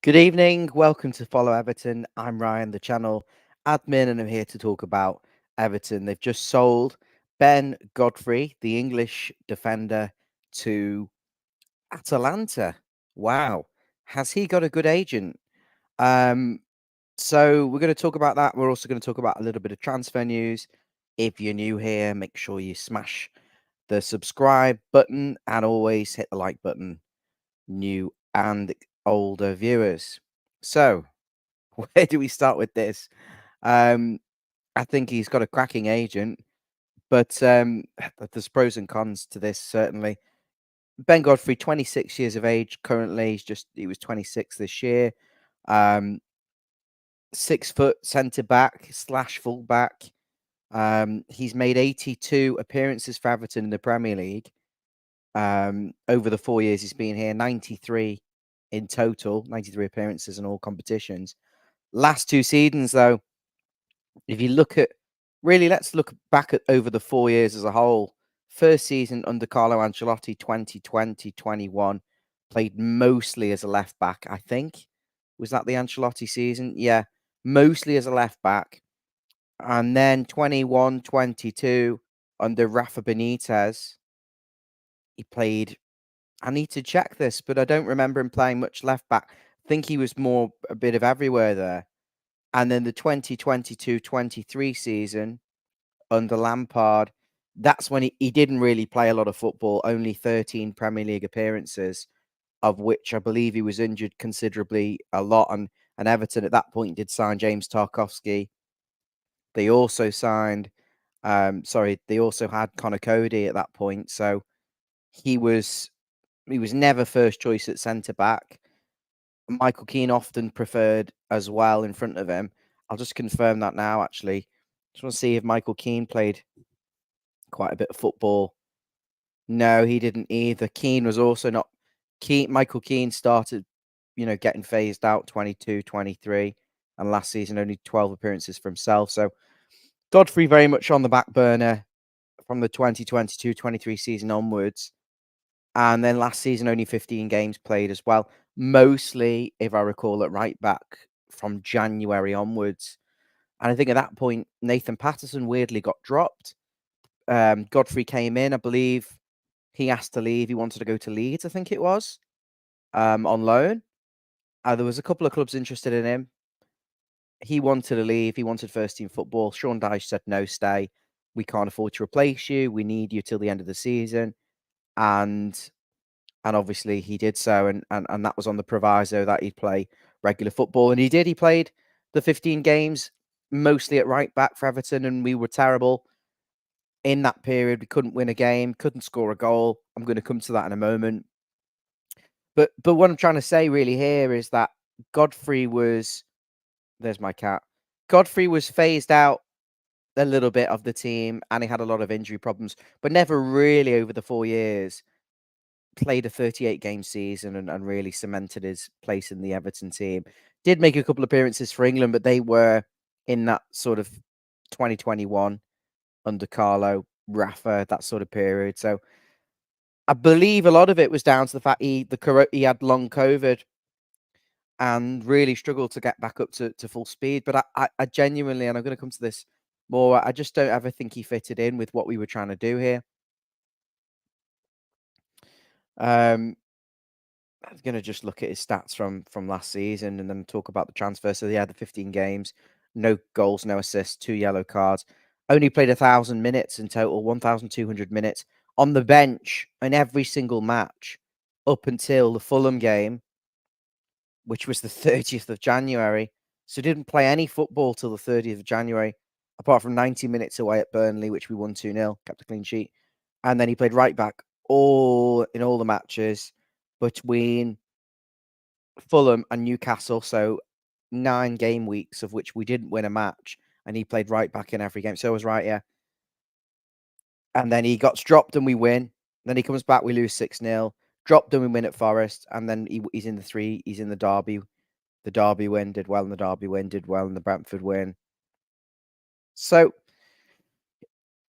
Good evening. Welcome to Follow Everton. I'm Ryan, the channel admin, and I'm here to talk about Everton. They've just sold Ben Godfrey, the English defender, to Atalanta. Wow. Has he got a good agent? Um, so we're going to talk about that. We're also going to talk about a little bit of transfer news. If you're new here, make sure you smash the subscribe button and always hit the like button, new and older viewers. So, where do we start with this? Um, I think he's got a cracking agent, but there's pros and cons to this, certainly. Ben Godfrey, 26 years of age currently. He was 26 this year. 6 foot centre back / full back. He's made 82 appearances for Everton in the Premier League. Over the 4 years he's been here, 93 in total, 93 appearances in all competitions. Last 2 seasons, though, if you look at let's look back at over the 4 years as a whole. First season under Carlo Ancelotti, 2020-21, played mostly as a left back, I think. Was that the Ancelotti season? Yeah, mostly as a left back. And then 21-22 under Rafa Benitez, he played. I need to check this, but I don't remember him playing much left back. I think he was more a bit of everywhere there. And then the 2022-23 season under Lampard, that's when he didn't really play a lot of football, only 13 Premier League appearances, of which I believe he was injured considerably a lot. And Everton at that point did sign James Tarkowski. They also signed, they also had Connor Cody at that point. So he was never first choice at centre back. Michael Keane often preferred as well in front of him. I'll just confirm that now, actually. Just want to see if Michael Keane played quite a bit of football. No, he didn't either. Keane was also not. Michael Keane started, getting phased out 22, 23, and last season only 12 appearances for himself. So Godfrey very much on the back burner from the 2022-23 season onwards. And then last season, only 15 games played as well. Mostly, if I recall, at right back from January onwards. And I think at that point, Nathan Patterson weirdly got dropped. Godfrey came in, I believe he asked to leave. He wanted to go to Leeds, I think it was, on loan. There was a couple of clubs interested in him. He wanted to leave. He wanted first team football. Sean Dyche said, no, stay. We can't afford to replace you. We need you till the end of the season. And obviously he did so, and that was on the proviso that he'd play regular football. And he did. He played the 15 games, mostly at right back for Everton, and we were terrible. In that period, we couldn't win a game, couldn't score a goal. I'm going to come to that in a moment. But what I'm trying to say really here is that Godfrey was... There's my cat. Godfrey was phased out a little bit of the team, and he had a lot of injury problems, but never really over the 4 years played a 38-game season and really cemented his place in the Everton team. Did make a couple of appearances for England, but they were in that sort of 2021 under Carlo, Rafa, that sort of period. So I believe a lot of it was down to the fact he had long COVID and really struggled to get back up to full speed. But I genuinely, and I'm going to come to this more, I just don't ever think he fitted in with what we were trying to do here. I'm going to just look at his stats from last season and then talk about the transfer. So yeah, the 15 games, no goals, no assists, 2 yellow cards. Only played 1,000 minutes in total, 1,200 minutes on the bench in every single match up until the Fulham game, which was the 30th of January. So didn't play any football till the 30th of January, apart from 90 minutes away at Burnley, which we won 2-0, kept a clean sheet. And then he played right back in all the matches between Fulham and Newcastle. So 9 game weeks of which we didn't win a match, and he played right back in every game. So I was right, yeah. And then he got dropped and we win. Then he comes back, we lose 6-0. Dropped and we win at Forest. And then he's in the Derby. The Derby win, did well in the Derby win, did well in the Brentford win. So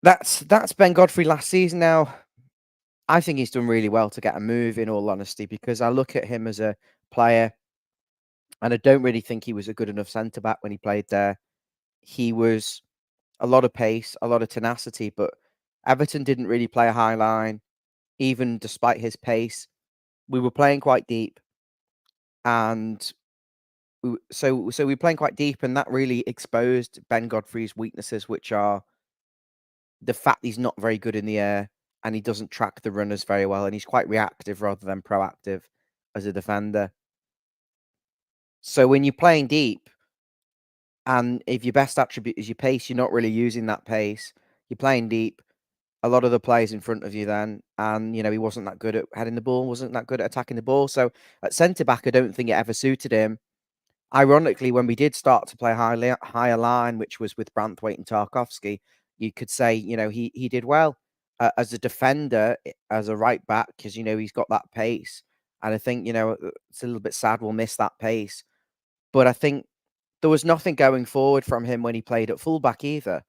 that's Ben Godfrey last season. Now, I think he's done really well to get a move, in all honesty, because I look at him as a player. and I don't really think he was a good enough centre back when he played there. He was a lot of pace, a lot of tenacity, but Everton didn't really play a high line, even despite his pace. We were playing quite deep, and so we were playing quite deep, and that really exposed Ben Godfrey's weaknesses, which are the fact he's not very good in the air and he doesn't track the runners very well, and he's quite reactive rather than proactive as a defender. So when you're playing deep, and if your best attribute is your pace, you're not really using that pace. You're playing deep. A lot of the players in front of you then, and he wasn't that good at heading the ball, wasn't that good at attacking the ball. So at centre back, I don't think it ever suited him. Ironically, when we did start to play higher line, which was with Branthwaite and Tarkowski, you could say, he did well as a defender, as a right back, because he's got that pace, and I think it's a little bit sad we'll miss that pace. But I think there was nothing going forward from him when he played at fullback either.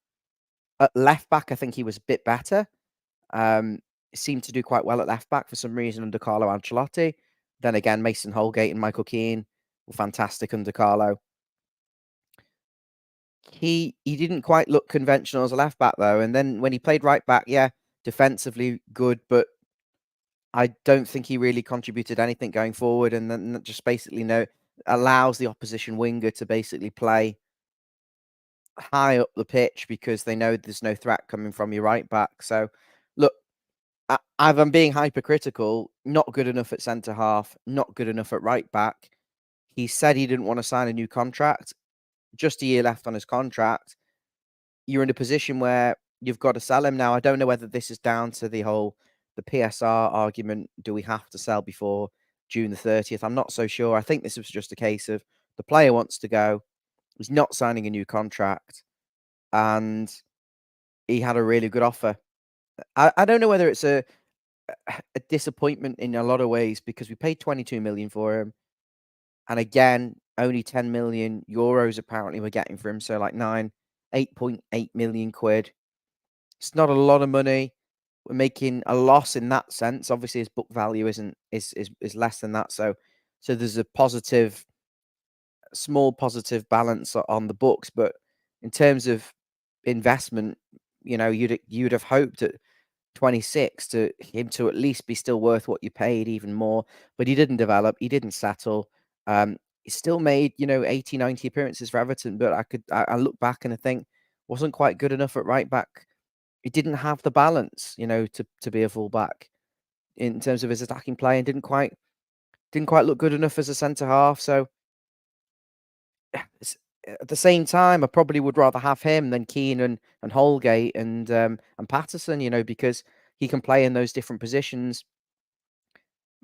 At left back, I think he was a bit better. Um, Seemed to do quite well at left back for some reason under Carlo Ancelotti. Then again, Mason Holgate and Michael Keane were fantastic under Carlo. He didn't quite look conventional as a left back though, and then when he played right back, yeah, defensively good, but I don't think he really contributed anything going forward, and then that just basically allows the opposition winger to basically play high up the pitch because they know there's no threat coming from your right back. So, look, if I'm being hypercritical, not good enough at centre half, not good enough at right back. He said he didn't want to sign a new contract. Just a year left on his contract. You're in a position where you've got to sell him now. I don't know whether this is down to the PSR argument. Do we have to sell before June the 30th? I'm not so sure. I think this was just a case of the player wants to go. He's not signing a new contract, and he had a really good offer. I don't know whether it's a disappointment in a lot of ways because we paid 22 million for him, and again, only 10 million euros apparently we're getting for him. So like 8.8 million quid. It's not a lot of money. We're making a loss in that sense. Obviously, his book value is less than that. So there's a small positive balance on the books, but in terms of investment, you'd have hoped at 26 to him to at least be still worth what you paid, even more. But he didn't develop. He didn't settle. He still made 80, 90 appearances for Everton, but I look back and I think wasn't quite good enough at right back. He didn't have the balance, to be a fullback in terms of his attacking play, and didn't quite look good enough as a centre half. So at the same time, I probably would rather have him than Keane and Holgate and Patterson, because he can play in those different positions.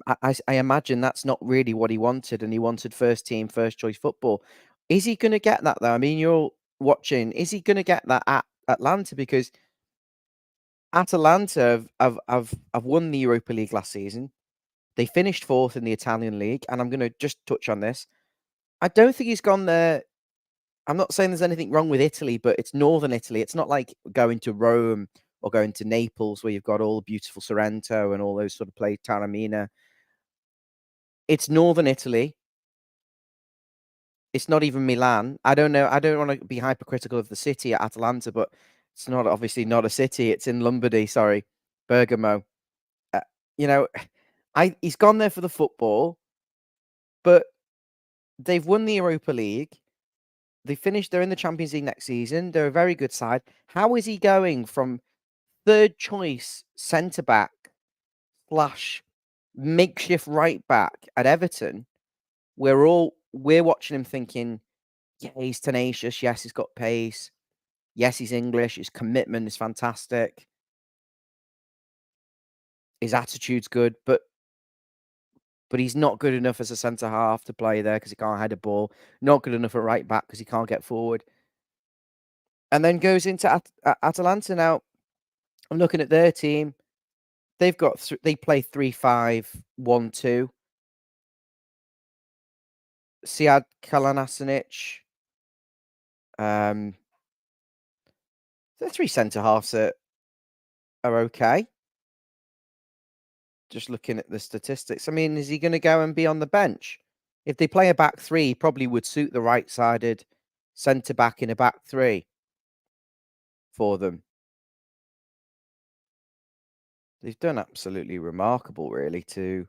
I imagine that's not really what he wanted, and he wanted first team, first choice football. Is he going to get that though? I mean, you're watching. Is he going to get that at Atlanta? Because Atalanta have won the Europa League last season. They finished fourth in the Italian league, and I'm going to just touch on this. I don't think he's gone there. I'm not saying there's anything wrong with Italy, but it's northern Italy. It's not like going to Rome or going to Naples where you've got all the beautiful Sorrento and all those sort of places, Taormina. It's northern Italy. It's not even Milan. I don't know. I don't want to be hypercritical of the city at Atalanta, but it's not obviously not a city. It's in Lombardy. Sorry, Bergamo. Uh, you know, he's gone there for the football, but they've won the Europa League. They're in the Champions League next season. They're a very good side. How is he going from third choice centre back slash makeshift right back at Everton? We're watching him thinking, yeah, he's tenacious. Yes, he's got pace. Yes, he's English. His commitment is fantastic. His attitude's good, but he's not good enough as a centre half to play there because he can't head a ball. Not good enough at right back because he can't get forward. And then goes into Atalanta. Now, I'm looking at their team. They've got they play 3-5-1-2. Sead Kalanasinic. The three centre halves are okay. Just looking at the statistics. I mean, is he going to go and be on the bench? If they play a back three, he probably would suit the right-sided centre-back in a back three for them. They've done absolutely remarkable, really, to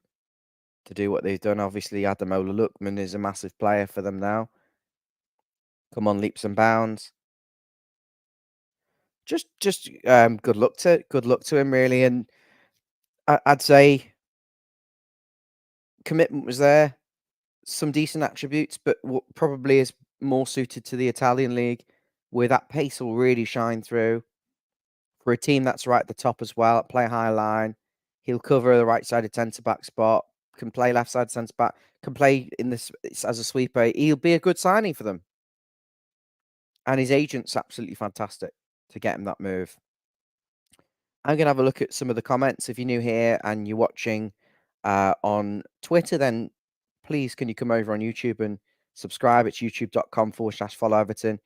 do what they've done. Obviously, Ademola Lookman is a massive player for them now. Come on, leaps and bounds. Just good luck to him, really, and I'd say commitment was there, some decent attributes, but what probably is more suited to the Italian league, where that pace will really shine through. For a team that's right at the top as well, play high line, he'll cover the right-sided centre-back spot, can play left-sided centre-back, can play in this as a sweeper. He'll be a good signing for them. And his agent's absolutely fantastic to get him that move. I'm going to have a look at some of the comments. If you're new here and you're watching on Twitter, then please can you come over on YouTube and subscribe? It's youtube.com/follow Everton.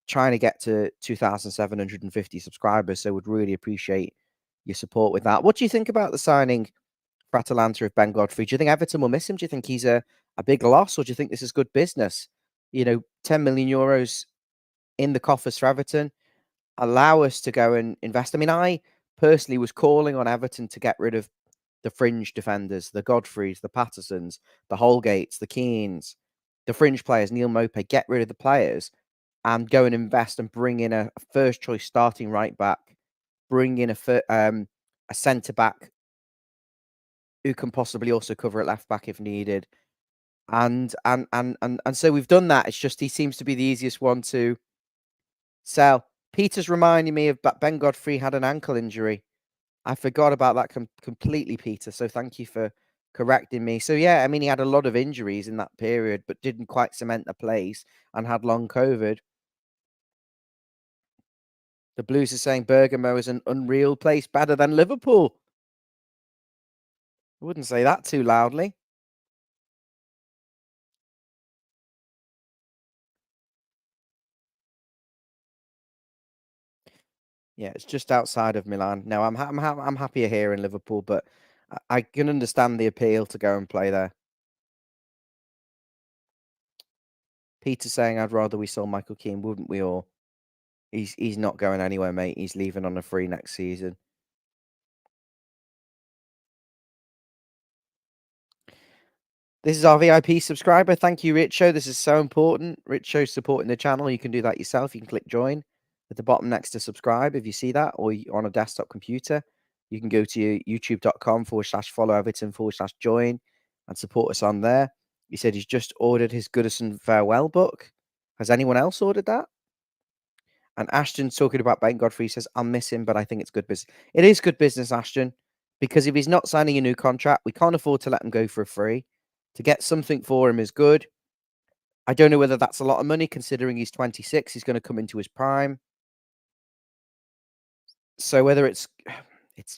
Trying to get to 2,750 subscribers, so would really appreciate your support with that. What do you think about the signing for Atalanta of Ben Godfrey? Do you think Everton will miss him? Do you think he's a big loss, or do you think this is good business? 10 million euros in the coffers for Everton. Allow us to go and invest. I mean, I personally was calling on Everton to get rid of the fringe defenders, the Godfreys, the Pattersons, the Holgates, the Keanes, the fringe players, Neil Maupay, get rid of the players and go and invest and bring in a first choice starting right back, bring in a centre back who can possibly also cover at left back if needed. And so we've done that. It's just he seems to be the easiest one to sell. Peter's reminding me of Ben Godfrey had an ankle injury. I forgot about that completely, Peter. So thank you for correcting me. So yeah, I mean, he had a lot of injuries in that period, but didn't quite cement the place and had long COVID. The Blues are saying Bergamo is an unreal place, better than Liverpool. I wouldn't say that too loudly. Yeah, it's just outside of Milan. No, I'm happier here in Liverpool, but I can understand the appeal to go and play there. Peter saying I'd rather we sold Michael Keane, wouldn't we all? He's not going anywhere, mate. He's leaving on a free next season. This is our VIP subscriber. Thank you, Richo. This is so important. Richo's supporting the channel. You can do that yourself. You can click join at the bottom next to subscribe if you see that, or on a desktop computer. You can go to youtube.com/follow Everton/join and support us on there. He said he's just ordered his Goodison farewell book. Has anyone else ordered that? And Ashton's talking about Ben Godfrey. He says, I'll miss him, but I think it's good business. It is good business, Ashton, because if he's not signing a new contract, we can't afford to let him go for free. To get something for him is good. I don't know whether that's a lot of money, considering he's 26. He's going to come into his prime. So whether it's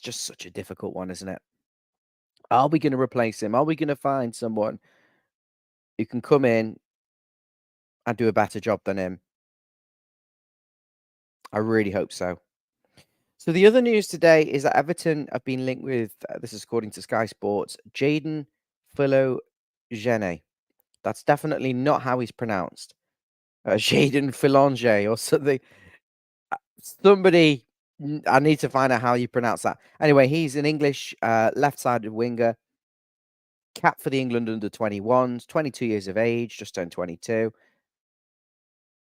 just such a difficult one, isn't it? Are we going to replace him? Are we going to find someone who can come in and do a better job than him? I really hope so. So the other news today is that Everton have been linked with, this is according to Sky Sports, Jadon Philogene. That's definitely not how he's pronounced. Jadon Philonge or something. Somebody, I need to find out how you pronounce that. Anyway, he's an English left-sided winger, capped for the England under-21s, 22 years of age, just turned 22.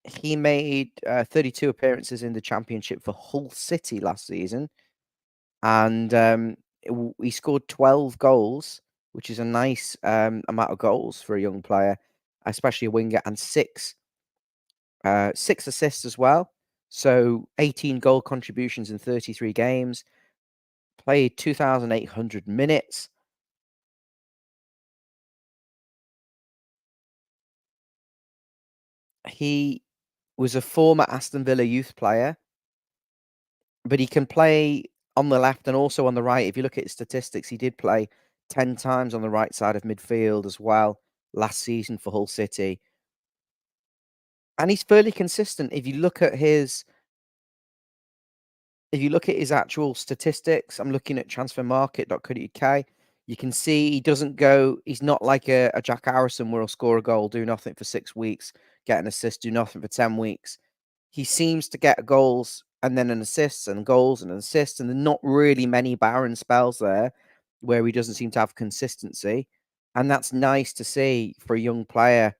He made 32 appearances in the Championship for Hull City last season. And he scored 12 goals, which is a nice amount of goals for a young player, especially a winger, and six assists as well. So 18 goal contributions in 33 games. Played 2,800 minutes. He was a former Aston Villa youth player, but he can play on the left and also on the right. If you look at his statistics, he did play 10 times on the right side of midfield as well last season for Hull City. And he's fairly consistent. If you look at his actual statistics, I'm looking at transfermarket.co.uk. You can see he doesn't go. He's not like a Jack Harrison where he'll score a goal, do nothing for 6 weeks, get an assist, do nothing for 10 weeks. He seems to get goals and then an assist and goals and an assist, and there's not really many barren spells there where he doesn't seem to have consistency. And that's nice to see for a young player,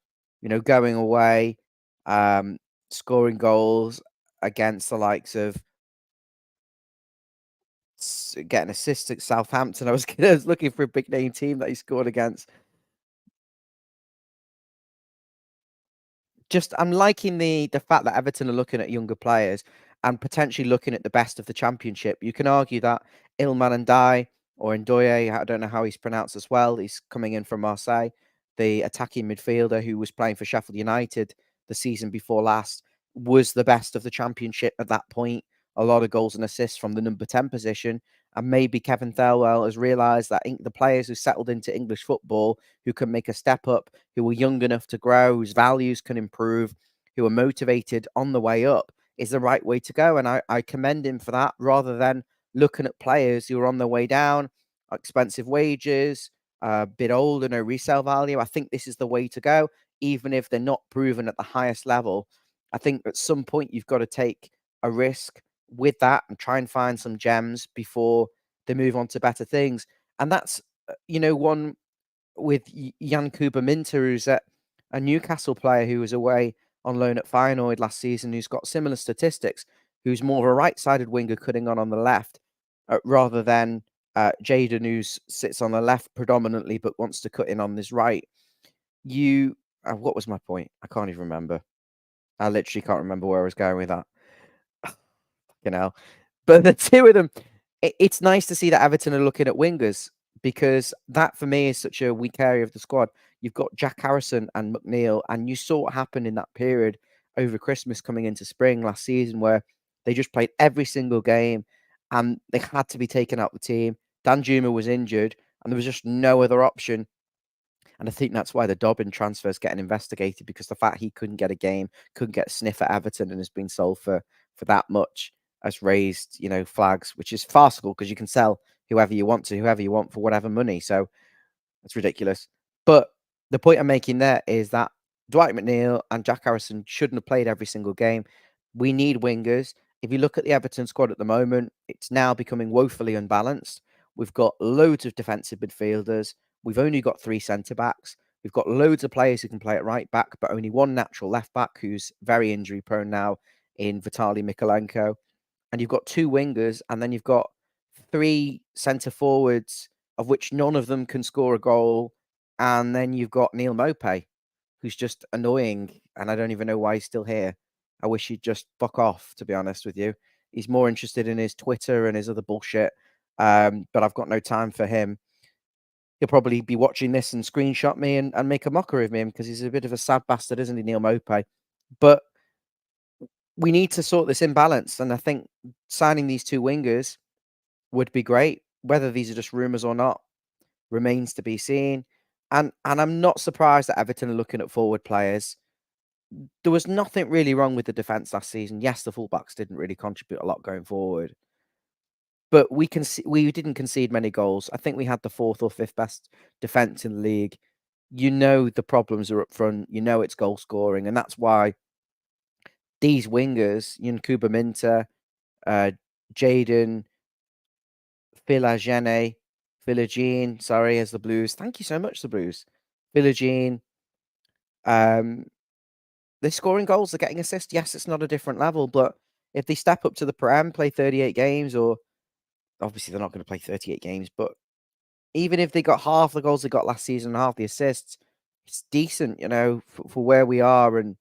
going away, um, scoring goals against the likes of getting assists at Southampton. I was looking for a big name team that he scored against. Just I'm liking the fact that Everton are looking at younger players and potentially looking at the best of the Championship. You can argue that Ilman Ndiaye or Ndoye, I don't know how he's pronounced as well, he's coming in from Marseille, the attacking midfielder who was playing for Sheffield United the season before last, was the best of the Championship at that point. A lot of goals and assists from the number 10 position. And maybe Kevin Thelwell has realised that the players who settled into English football, who can make a step up, who are young enough to grow, whose values can improve, who are motivated on the way up, is the right way to go. And I commend him for that rather than looking at players who are on their way down, expensive wages, a bit older, no resale value. I think this is the way to go, even if they're not proven at the highest level. I think at some point you've got to take a risk with that and try and find some gems before they move on to better things. And that's, one with Jan Kuba-Minter, who's a Newcastle player who was away on loan at Feyenoord last season, who's got similar statistics, who's more of a right-sided winger cutting on the left, rather than Jadon, who sits on the left predominantly but wants to cut in on this right. What was my point? I can't even remember. I literally can't remember where I was going with that. But the two of them, it's nice to see that Everton are looking at wingers, because that for me is such a weak area of the squad. You've got Jack Harrison and McNeil, and you saw what happened in that period over Christmas coming into spring last season, where they just played every single game and they had to be taken out of the team. Danjuma was injured and there was just no other option. And I think that's why the Dobbin transfer is getting investigated, because the fact he couldn't get a game, couldn't get a sniff at Everton, and has been sold for that much has raised, flags, which is farcical because you can sell whoever you want for whatever money. So it's ridiculous. But the point I'm making there is that Dwight McNeil and Jack Harrison shouldn't have played every single game. We need wingers. If you look at the Everton squad at the moment, it's now becoming woefully unbalanced. We've got loads of defensive midfielders. We've only got 3 centre backs. We've got loads of players who can play at right back, but only one natural left back who's very injury prone now in Vitaly Mikolenko. And you've got 2 wingers, and then you've got 3 centre forwards, of which none of them can score a goal. And then you've got Neil Mopey, who's just annoying, and I don't even know why he's still here. I wish he'd just fuck off, to be honest with you. He's more interested in his Twitter and his other bullshit, but I've got no time for him. He'll probably be watching this and screenshot me and make a mockery of me, because he's a bit of a sad bastard, isn't he, Neil Mopey? But we need to sort this imbalance, and I think signing these 2 wingers would be great. Whether these are just rumours or not remains to be seen. And I'm not surprised that Everton are looking at forward players. There was nothing really wrong with the defence last season. Yes, the fullbacks didn't really contribute a lot going forward, but we didn't concede many goals. I think we had the 4th or 5th best defence in the league. The problems are up front. It's goal scoring, and that's why these wingers, Kuba Minter, Jadon, Philogene, sorry, as the Blues. Thank you so much, the Blues. Philogene, they're scoring goals, they're getting assists. Yes, it's not a different level, but if they step up to the Prem, play 38 games, or obviously they're not going to play 38 games, but even if they got half the goals they got last season and half the assists, it's decent, for where we are. And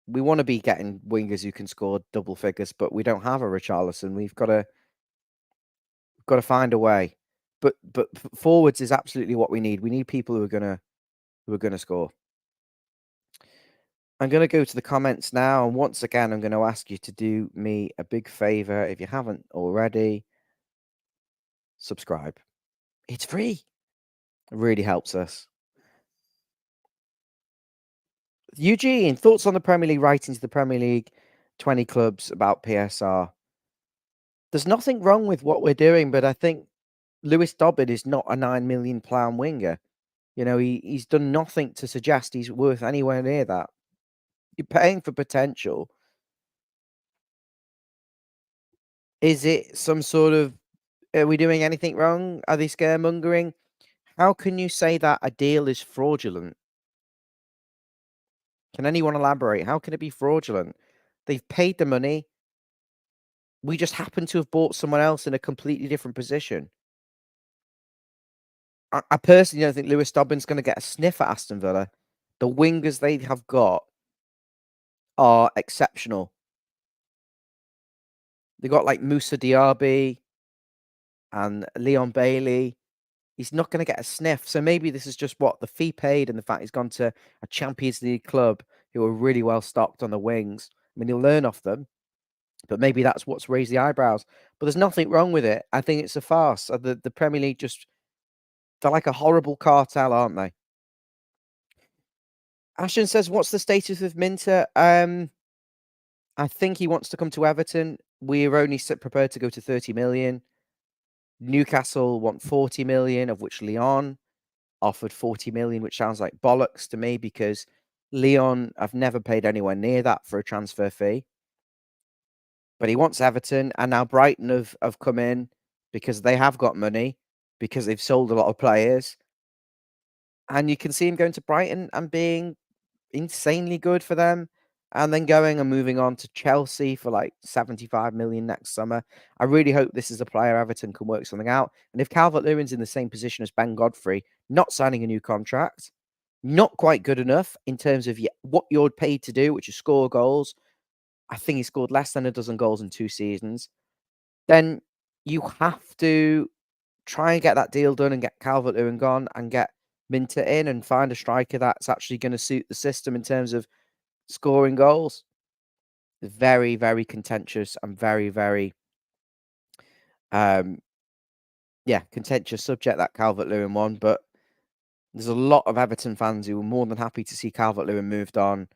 we want to be getting wingers who can score double figures, but we don't have a Richarlison. We've got to find a way. But forwards is absolutely what we need. We need people who are gonna score. I'm going to go to the comments now, and once again, I'm going to ask you to do me a big favor. If you haven't already, subscribe. It's free. It really helps us. Eugene, thoughts on the Premier League writing to the Premier League 20 clubs about PSR? There's nothing wrong with what we're doing, but I think Lewis Dobbin is not a £9 million winger. He's done nothing to suggest he's worth anywhere near that. You're paying for potential. Is it some sort of, are we doing anything wrong? Are they scaremongering? How can you say that a deal is fraudulent? Can anyone elaborate? How can it be fraudulent? They've paid the money. We just happen to have bought someone else in a completely different position. I personally don't think Lewis Dobbin's going to get a sniff at Aston Villa. The wingers they have got are exceptional. They got like Moussa Diaby and Leon Bailey. He's not going to get a sniff. So maybe this is just what the fee paid and the fact he's gone to a Champions League club who are really well stocked on the wings. I mean, he'll learn off them, but maybe that's what's raised the eyebrows. But there's nothing wrong with it. I think it's a farce. The Premier League they're like a horrible cartel, aren't they? Ashton says, what's the status of Minter? I think he wants to come to Everton. We're only prepared to go to 30 million. Newcastle want 40 million, of which Lyon offered 40 million, which sounds like bollocks to me because Lyon have never paid anywhere near that for a transfer fee. But he wants Everton, and now Brighton have come in because they have got money, because they've sold a lot of players. And you can see him going to Brighton and being insanely good for them, and then going and moving on to Chelsea for like 75 million next summer. I really hope this is a player Everton can work something out. And if Calvert-Lewin's in the same position as Ben Godfrey, not signing a new contract, not quite good enough in terms of what you're paid to do, which is score goals. I think he scored less than a dozen goals in 2 seasons. Then you have to try and get that deal done and get Calvert-Lewin gone and get Minter in and find a striker that's actually going to suit the system in terms of scoring goals. Very, very contentious and very, very, contentious subject, that Calvert-Lewin one. But there's a lot of Everton fans who are more than happy to see Calvert-Lewin moved on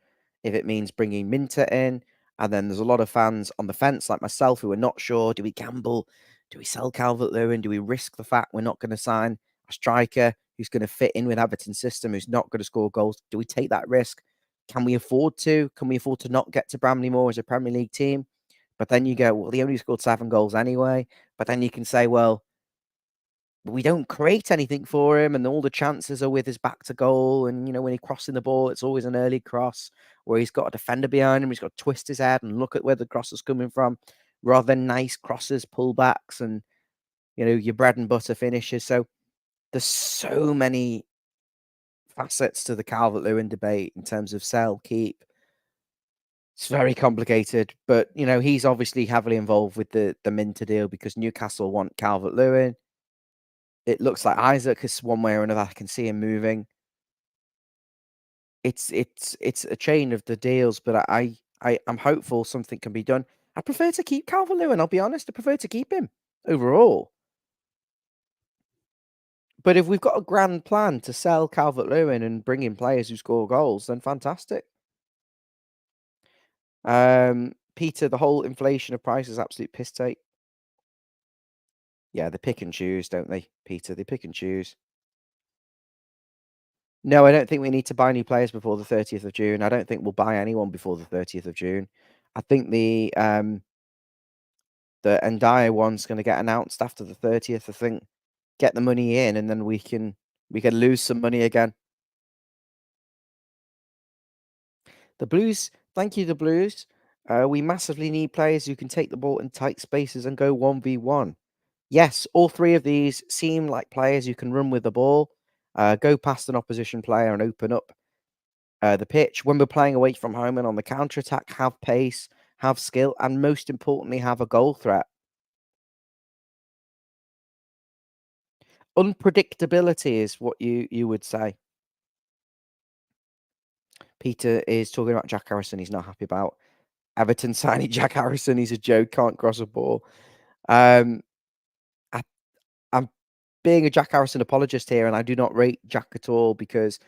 if it means bringing Minter in. And then there's a lot of fans on the fence, like myself, who are not sure. Do we gamble? Do we sell Calvert-Lewin? Do we risk the fact we're not going to sign a striker who's going to fit in with Everton's system, who's not going to score goals? Do we take that risk? Can we afford to? Can we afford to not get to Bramley-Moore as a Premier League team? But then you go, well, they only scored 7 goals anyway. But then you can say, well, we don't create anything for him, and all the chances are with his back to goal. And, when he's crossing the ball, it's always an early cross where he's got a defender behind him. He's got to twist his head and look at where the cross is coming from, rather than nice crosses, pullbacks, and, your bread and butter finishes. So there's so many facets to the Calvert-Lewin debate in terms of sell, keep. It's very complicated, but, he's obviously heavily involved with the Minter deal because Newcastle want Calvert-Lewin. It looks like Isaac is one way or another. I can see him moving. It's a chain of the deals, but I'm hopeful something can be done. I prefer to keep Calvert-Lewin, I'll be honest. I prefer to keep him overall. But if we've got a grand plan to sell Calvert-Lewin and bring in players who score goals, then fantastic. Peter, the whole inflation of prices is absolute piss take. Yeah, they pick and choose, don't they, Peter? They pick and choose. No, I don't think we need to buy any players before the 30th of June. I don't think we'll buy anyone before the 30th of June. I think the Ndiaye one's going to get announced after the 30th. I think get the money in, and then we can lose some money again. The Blues, thank you, the Blues. We massively need players who can take the ball in tight spaces and go 1v1. Yes, all 3 of these seem like players who can run with the ball, go past an opposition player and open up the pitch. When we're playing away from home and on the counter-attack, have pace, have skill, and most importantly, have a goal threat. Unpredictability is what you would say. Peter is talking about Jack Harrison. He's not happy about Everton signing Jack Harrison. He's a joke, can't cross a ball. I, I'm being a Jack Harrison apologist here, and I do not rate Jack at all because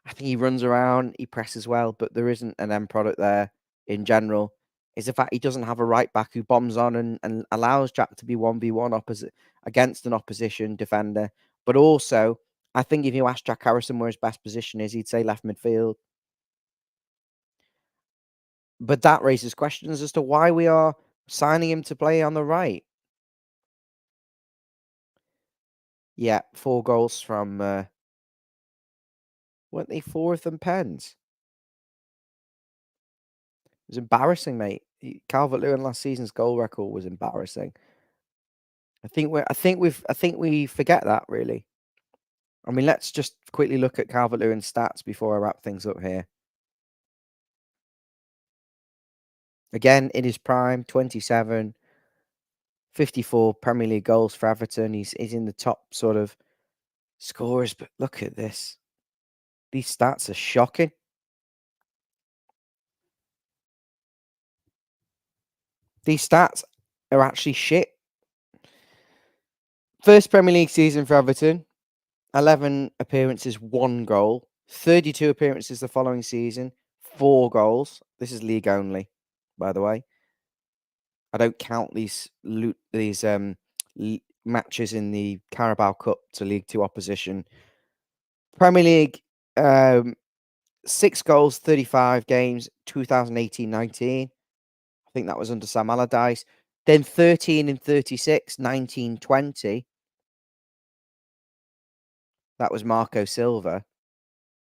I think he runs around, he presses well, but there isn't an end product there in general. is the fact he doesn't have a right back who bombs on and allows Jack to be 1v1 opposite against an opposition defender. But also, I think if you ask Jack Harrison where his best position is, he'd say left midfield. But that raises questions as to why we are signing him to play on the right. Yeah, 4 goals from, weren't they 4 of them pens? It was embarrassing, mate. Calvert-Lewin last season's goal record was embarrassing. I think we forget that really. I mean, let's just quickly look at Calvert-Lewin's stats before I wrap things up here. Again, in his prime, 27, 54 Premier League goals for Everton. He's in the top sort of scorers, but look at this. These stats are shocking. These stats are actually shit. First Premier League season for Everton, 11 appearances, 1 goal. 32 appearances the following season, 4 goals. This is league only, by the way. I don't count these matches in the Carabao Cup to League Two opposition. Premier League, 6 goals, 35 games, 2018-19. I think that was under Sam Allardyce. Then 13 in 36, 19-20. That was Marco Silva.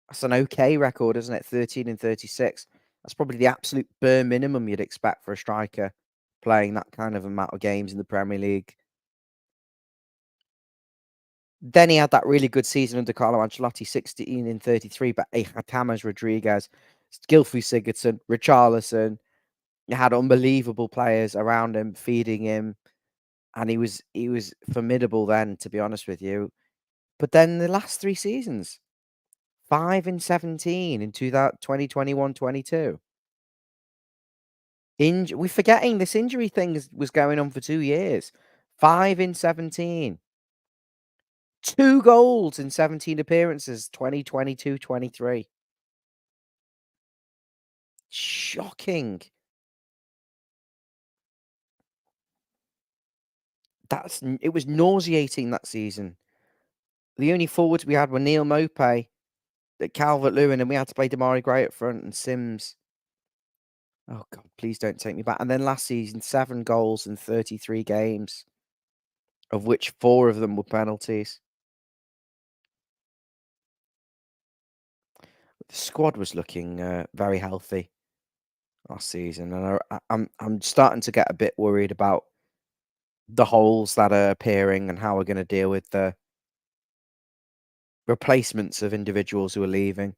That's an okay record, isn't it? 13 in 36. That's probably the absolute bare minimum you'd expect for a striker playing that kind of amount of games in the Premier League. Then he had that really good season under Carlo Ancelotti, 16 in 33, but he had James Rodriguez, Gylfi Sigurdsson, Richarlison. He had unbelievable players around him, feeding him, and he was formidable then, to be honest with you. But then the last 3 seasons, 5 in 17 in 2021-22. We're forgetting this injury thing was going on for 2 years. 5 in 17. 2 goals in 17 appearances, 2022-23. Shocking. It was nauseating that season. The only forwards we had were Neil Maupay, Calvert-Lewin, and we had to play Damari Gray up front and Sims. Oh God, please don't take me back. And then last season, 7 goals in 33 games, of which 4 of them were penalties. The squad was looking very healthy last season, and I'm starting to get a bit worried about the holes that are appearing and how we're going to deal with the replacements of individuals who are leaving.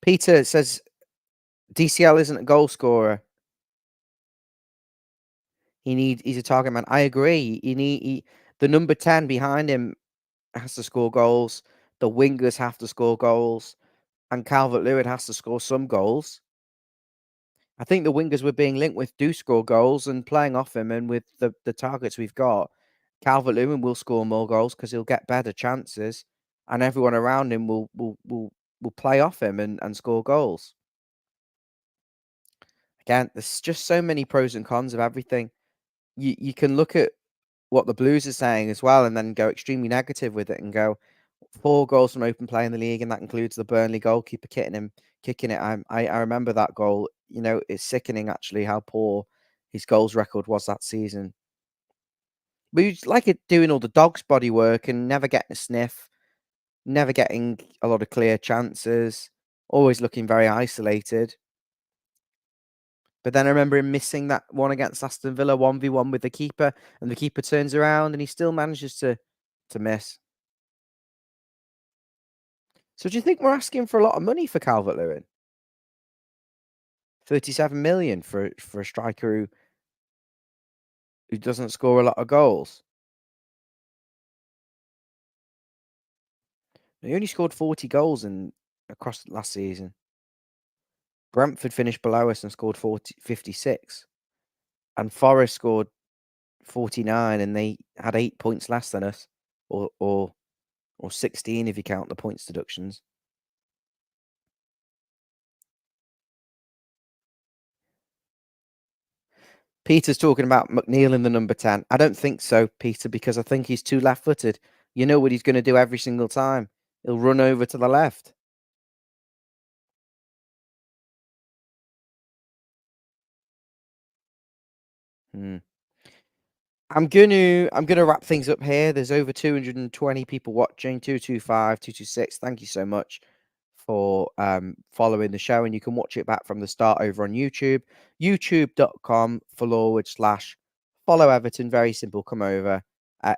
Peter says DCL isn't a goal scorer. He's a target man. I agree. The number 10 behind him has to score goals. The wingers have to score goals, and Calvert-Lewin has to score some goals. I think the wingers we're being linked with do score goals, and playing off him and with the targets we've got, Calvert-Lewin will score more goals because he'll get better chances, and everyone around him will play off him and score goals. Again, there's just so many pros and cons of everything. You can look at what the Blues are saying as well, and then go extremely negative with it and go 4 goals from open play in the league, and that includes the Burnley goalkeeper kicking it. I remember that goal. You know, it's sickening actually how poor his goals record was that season. We just like it doing all the dog's body work and never getting a sniff, never getting a lot of clear chances, always looking very isolated. But then I remember him missing that one against Aston Villa 1v1 with the keeper, and the keeper turns around and he still manages to miss. So do you think we're asking for a lot of money for Calvert-Lewin? 37 million for a striker who doesn't score a lot of goals. He only scored 40 goals across last season. Brentford finished below us and scored 56. And Forest scored 49 and they had 8 points less than us. Or 16 if you count the points deductions. Peter's talking about McNeil in the number 10. I don't think so, Peter, because I think he's too left-footed. You know what he's going to do every single time. He'll run over to the left. Hmm. I'm gonna wrap things up here. There's over 220 people watching. 225, 226. Thank you so much for following the show, and you can watch it back from the start over on YouTube. YouTube.com/follow Everton. Very simple. Come over.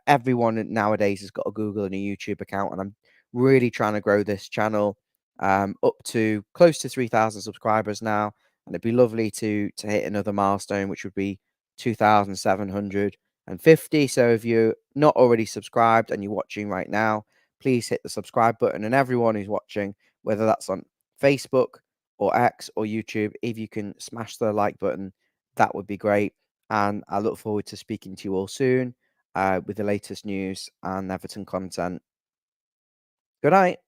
Everyone nowadays has got a Google and a YouTube account, and I'm really trying to grow this channel up to close to 3,000 subscribers now, and it'd be lovely to hit another milestone, which would be 2,750. So if you're not already subscribed and you're watching right now, please hit the subscribe button. And everyone who's watching, whether that's on Facebook or X or YouTube, if you can smash the like button, that would be great. And I look forward to speaking to you all soon with the latest news and Everton content. Good night.